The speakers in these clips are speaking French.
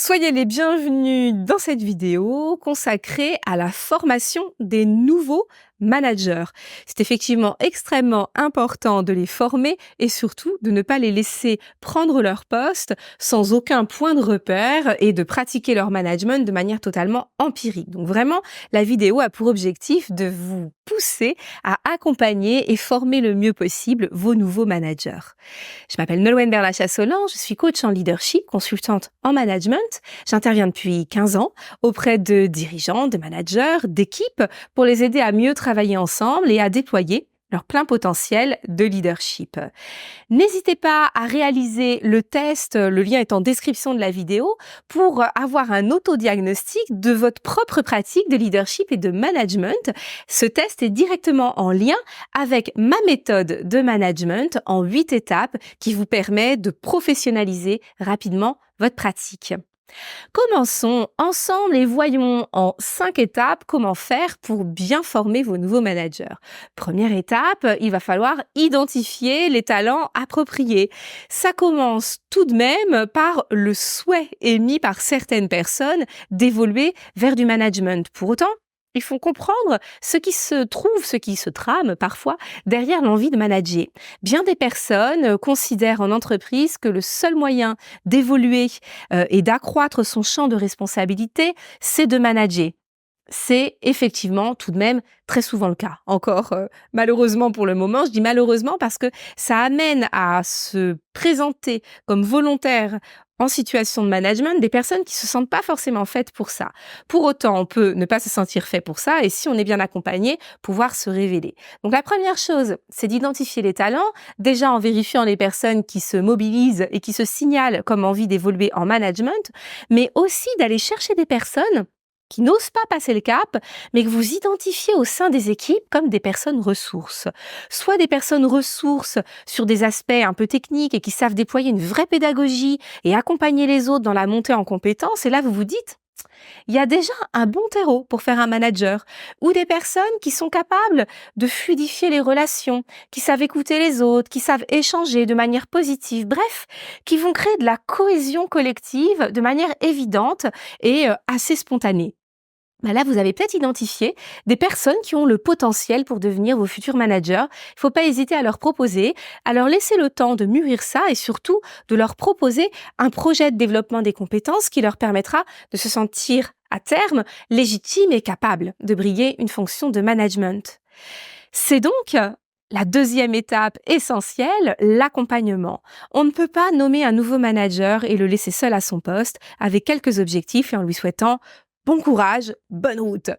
Soyez les bienvenus dans cette vidéo consacrée à la formation des nouveaux managers. C'est effectivement extrêmement important de les former et surtout de ne pas les laisser prendre leur poste sans aucun point de repère et de pratiquer leur management de manière totalement empirique. Donc vraiment, la vidéo a pour objectif de vous pousser à accompagner et former le mieux possible vos nouveaux managers. Je m'appelle Nolwenn Berlachat-Solan, je suis coach en leadership, consultante en management. J'interviens depuis 15 ans auprès de dirigeants, de managers, d'équipes pour les aider à mieux travailler ensemble et à déployer leur plein potentiel de leadership. N'hésitez pas à réaliser le test, le lien est en description de la vidéo, pour avoir un autodiagnostic de votre propre pratique de leadership et de management. Ce test est directement en lien avec ma méthode de management en 8 étapes qui vous permet de professionnaliser rapidement votre pratique. Commençons ensemble et voyons en 5 étapes comment faire pour bien former vos nouveaux managers. Première étape, il va falloir identifier les talents appropriés. Ça commence tout de même par le souhait émis par certaines personnes d'évoluer vers du management. Pour autant, il faut comprendre ce qui se trouve, ce qui se trame parfois derrière l'envie de manager. Bien des personnes considèrent en entreprise que le seul moyen d'évoluer et d'accroître son champ de responsabilité, c'est de manager. C'est effectivement tout de même très souvent le cas. Encore malheureusement pour le moment, je dis malheureusement parce que ça amène à se présenter comme volontaire en situation de management des personnes qui se sentent pas forcément faites pour ça. Pour autant, on peut ne pas se sentir fait pour ça et si on est bien accompagné, pouvoir se révéler. Donc la première chose, c'est d'identifier les talents, déjà en vérifiant les personnes qui se mobilisent et qui se signalent comme envie d'évoluer en management, mais aussi d'aller chercher des personnes qui n'osent pas passer le cap, mais que vous identifiez au sein des équipes comme des personnes ressources. Soit des personnes ressources sur des aspects un peu techniques et qui savent déployer une vraie pédagogie et accompagner les autres dans la montée en compétences. Et là, vous vous dites, il y a déjà un bon terreau pour faire un manager. Ou des personnes qui sont capables de fluidifier les relations, qui savent écouter les autres, qui savent échanger de manière positive. Bref, qui vont créer de la cohésion collective de manière évidente et assez spontanée. Là, vous avez peut-être identifié des personnes qui ont le potentiel pour devenir vos futurs managers. Il ne faut pas hésiter à leur proposer, à leur laisser le temps de mûrir ça et surtout de leur proposer un projet de développement des compétences qui leur permettra de se sentir à terme légitimes et capables de briguer une fonction de management. C'est donc la deuxième étape essentielle, l'accompagnement. On ne peut pas nommer un nouveau manager et le laisser seul à son poste avec quelques objectifs et en lui souhaitant bon courage, bonne route.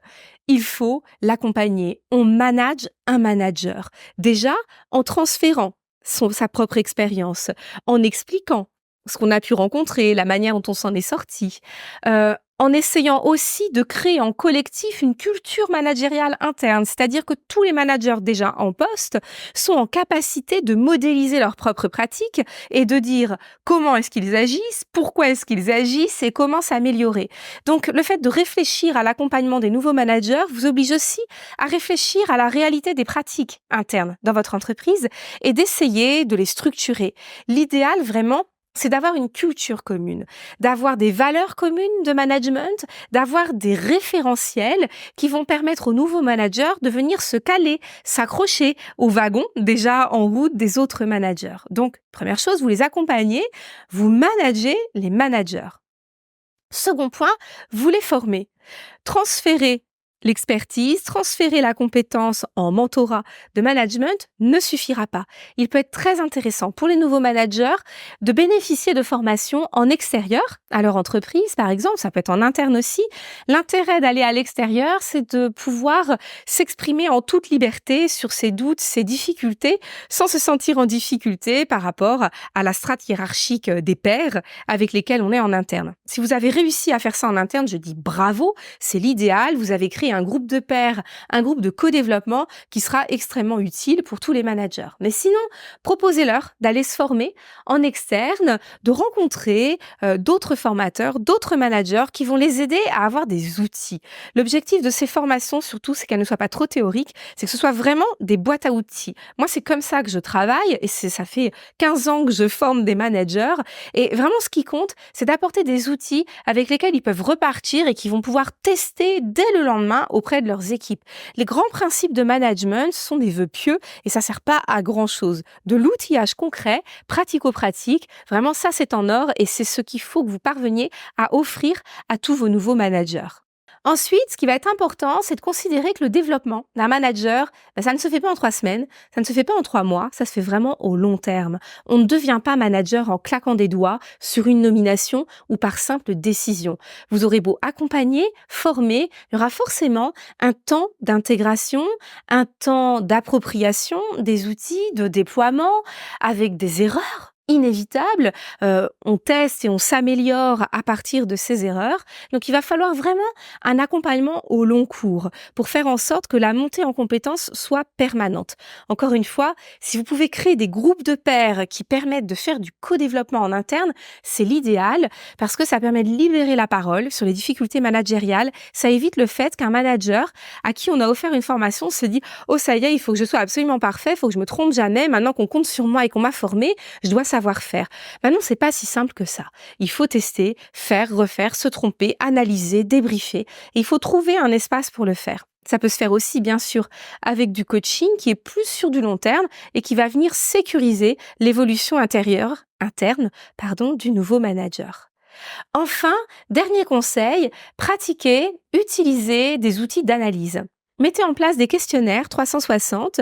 Il faut l'accompagner. On manage un manager. Déjà, en transférant sa propre expérience, en expliquant ce qu'on a pu rencontrer, la manière dont on s'en est sorti, en essayant aussi de créer en collectif une culture managériale interne, c'est-à-dire que tous les managers déjà en poste sont en capacité de modéliser leurs propres pratiques et de dire comment est-ce qu'ils agissent, pourquoi est-ce qu'ils agissent et comment s'améliorer. Donc le fait de réfléchir à l'accompagnement des nouveaux managers vous oblige aussi à réfléchir à la réalité des pratiques internes dans votre entreprise et d'essayer de les structurer. L'idéal vraiment, c'est d'avoir une culture commune, d'avoir des valeurs communes de management, d'avoir des référentiels qui vont permettre aux nouveaux managers de venir se caler, s'accrocher au wagon déjà en route des autres managers. Donc, première chose, vous les accompagnez, vous managez les managers. Second point, vous les formez. Transférer l'expertise, transférer la compétence en mentorat de management ne suffira pas. Il peut être très intéressant pour les nouveaux managers de bénéficier de formations en extérieur à leur entreprise, par exemple, ça peut être en interne aussi. L'intérêt d'aller à l'extérieur, c'est de pouvoir s'exprimer en toute liberté sur ses doutes, ses difficultés, sans se sentir en difficulté par rapport à la strate hiérarchique des pairs avec lesquels on est en interne. Si vous avez réussi à faire ça en interne, je dis bravo, c'est l'idéal, vous avez créé créer un groupe de pairs, un groupe de co-développement qui sera extrêmement utile pour tous les managers. Mais sinon, proposez-leur d'aller se former en externe, de rencontrer d'autres formateurs, d'autres managers qui vont les aider à avoir des outils. L'objectif de ces formations, surtout, c'est qu'elles ne soient pas trop théoriques, c'est que ce soit vraiment des boîtes à outils. Moi, c'est comme ça que je travaille et ça fait 15 ans que je forme des managers. Et vraiment, ce qui compte, c'est d'apporter des outils avec lesquels ils peuvent repartir et qui vont pouvoir tester dès le lendemain auprès de leurs équipes. Les grands principes de management sont des vœux pieux et ça sert pas à grand-chose. De l'outillage concret, pratico-pratique, vraiment ça c'est en or et c'est ce qu'il faut que vous parveniez à offrir à tous vos nouveaux managers. Ensuite, ce qui va être important, c'est de considérer que le développement d'un manager, ça ne se fait pas en 3 semaines, ça ne se fait pas en 3 mois, ça se fait vraiment au long terme. On ne devient pas manager en claquant des doigts sur une nomination ou par simple décision. Vous aurez beau accompagner, former, il y aura forcément un temps d'intégration, un temps d'appropriation des outils, de déploiement, avec des erreurs inévitables. On teste et on s'améliore à partir de ces erreurs. Donc, il va falloir vraiment un accompagnement au long cours pour faire en sorte que la montée en compétences soit permanente. Encore une fois, si vous pouvez créer des groupes de pairs qui permettent de faire du co-développement en interne, c'est l'idéal parce que ça permet de libérer la parole sur les difficultés managériales. Ça évite le fait qu'un manager à qui on a offert une formation se dit « Oh, ça y est, il faut que je sois absolument parfait, il faut que je me trompe jamais. Maintenant qu'on compte sur moi et qu'on m'a formé, je dois savoir faire. » Non, c'est pas si simple que ça. Il faut tester, faire, refaire, se tromper, analyser, débriefer. Et il faut trouver un espace pour le faire. Ça peut se faire aussi, bien sûr, avec du coaching qui est plus sur du long terme et qui va venir sécuriser l'évolution interne, du nouveau manager. Enfin, dernier conseil, pratiquez, utilisez des outils d'analyse. Mettez en place des questionnaires 360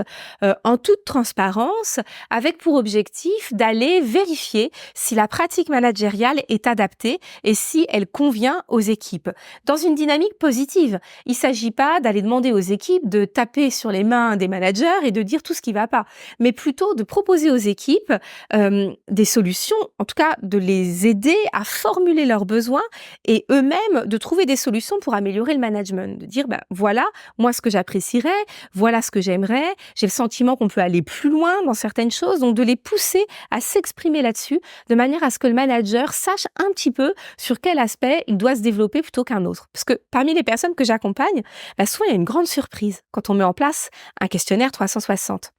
en toute transparence avec pour objectif d'aller vérifier si la pratique managériale est adaptée et si elle convient aux équipes. Dans une dynamique positive, il ne s'agit pas d'aller demander aux équipes de taper sur les mains des managers et de dire tout ce qui ne va pas, mais plutôt de proposer aux équipes des solutions, en tout cas de les aider à formuler leurs besoins et eux-mêmes de trouver des solutions pour améliorer le management. De dire, voilà, moi ce que j'apprécierais, voilà ce que j'aimerais, j'ai le sentiment qu'on peut aller plus loin dans certaines choses, donc de les pousser à s'exprimer là-dessus, de manière à ce que le manager sache un petit peu sur quel aspect il doit se développer plutôt qu'un autre. Parce que parmi les personnes que j'accompagne, souvent il y a une grande surprise quand on met en place un questionnaire 360.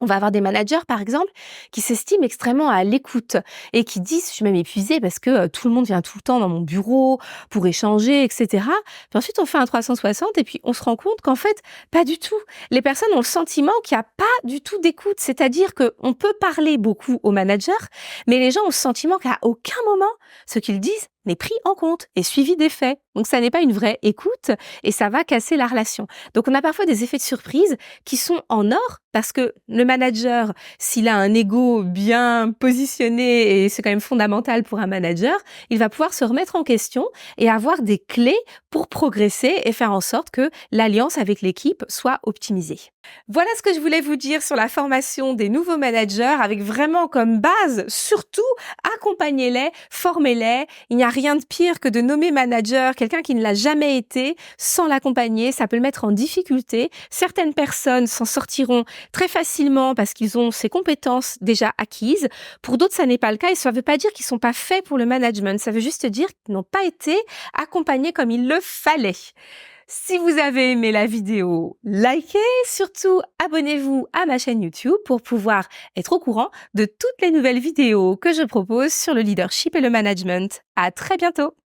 On va avoir des managers, par exemple, qui s'estiment extrêmement à l'écoute et qui disent « je suis même épuisée parce que tout le monde vient tout le temps dans mon bureau pour échanger, etc. » Puis ensuite, on fait un 360 et puis on se rend compte qu'en fait, pas du tout. Les personnes ont le sentiment qu'il n'y a pas du tout d'écoute. C'est-à-dire qu'on peut parler beaucoup aux managers, mais les gens ont le sentiment qu'à aucun moment, ce qu'ils disent n'est pris en compte et suivi des faits. Donc ça n'est pas une vraie écoute et ça va casser la relation. Donc on a parfois des effets de surprise qui sont en or parce que le manager, s'il a un ego bien positionné, et c'est quand même fondamental pour un manager, il va pouvoir se remettre en question et avoir des clés pour progresser et faire en sorte que l'alliance avec l'équipe soit optimisée. Voilà ce que je voulais vous dire sur la formation des nouveaux managers avec vraiment comme base, surtout, accompagnez-les, formez-les. Il n'y a rien de pire que de nommer manager quelqu'un qui ne l'a jamais été sans l'accompagner. Ça peut le mettre en difficulté. Certaines personnes s'en sortiront très facilement parce qu'ils ont ces compétences déjà acquises. Pour d'autres, ça n'est pas le cas et ça ne veut pas dire qu'ils ne sont pas faits pour le management. Ça veut juste dire qu'ils n'ont pas été accompagnés comme il le fallait. Si vous avez aimé la vidéo, likez, surtout abonnez-vous à ma chaîne YouTube pour pouvoir être au courant de toutes les nouvelles vidéos que je propose sur le leadership et le management. À très bientôt!